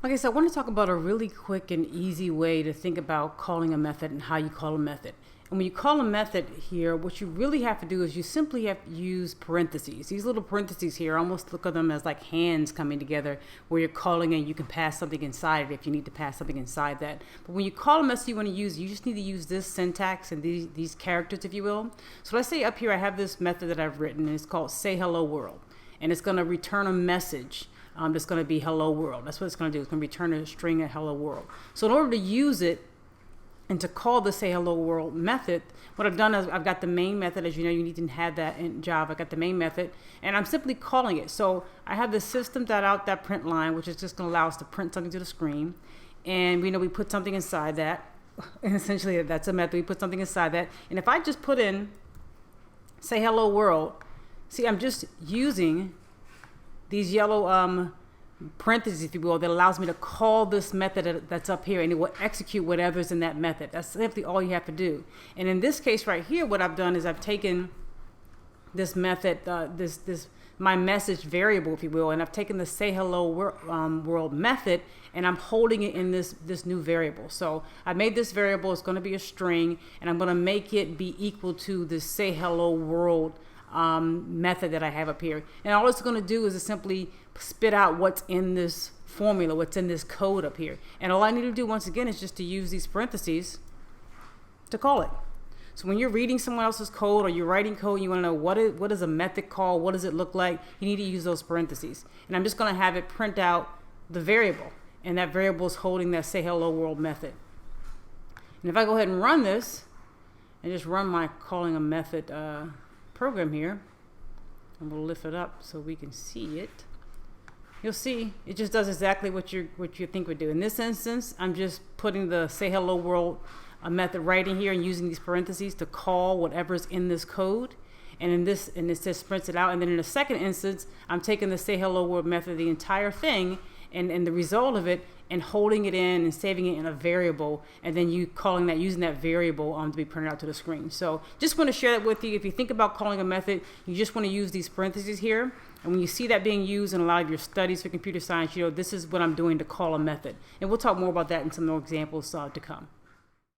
Okay, so I want to talk about a really quick and easy way to think about calling a method and how you call a method. And when you call a method here, what you really have to do is you simply have to use parentheses. These little parentheses here, almost look at them as like hands coming together where you're calling and you can pass something inside it if you need to pass something inside that. But when you call a method you want to use, you just need to use this syntax and these characters, if you will. So let's say up here I have this method that I've written and it's called say hello world. And it's going to return a message. That's going to be hello world. That's what it's going to do. It's going to return a string of hello world. So in order to use it and to call the say hello world method, what I've done is I've got the main method. As you know, you need to have that in Java. I got the main method and I'm simply calling it. So I have the system.out.println line, which is just going to allow us to print something to the screen. And we know we put something inside that. And essentially that's a method. We put something inside that. And if I just put in say hello world, see, I'm just using these yellow parentheses, if you will, that allows me to call this method that's up here, and it will execute whatever's in that method. That's simply all you have to do. And in this case right here, what I've done is I've taken this method, my message variable, if you will, and I've taken the say hello world method, and I'm holding it in this new variable. So I made this variable, it's going to be a string, and I'm going to make it be equal to the say hello world method that I have up here. And all it's going to do is simply spit out what's in this formula, what's in this code up here. And all I need to do once again is just to use these parentheses to call it. So when you're reading someone else's code or you're writing code, you want to know what is a method called, what does it look like, you need to use those parentheses. And I'm just going to have it print out the variable, and that variable is holding that say hello world method. And if I go ahead and run this and just run my calling a method program here, and we'll lift it up so we can see it, you'll see it just does exactly what you think would do. In this instance, I'm just putting the say hello world method right in here and using these parentheses to call whatever's in this code. And it says prints it out. And then in the second instance, I'm taking the say hello world method, the entire thing, and the result of it, and holding it in and saving it in a variable, and then you calling that, using that variable to be printed out to the screen. So just want to share that with you. If you think about calling a method, you just want to use these parentheses here. And when you see that being used in a lot of your studies for computer science, you know, this is what I'm doing to call a method. And we'll talk more about that in some more examples to come.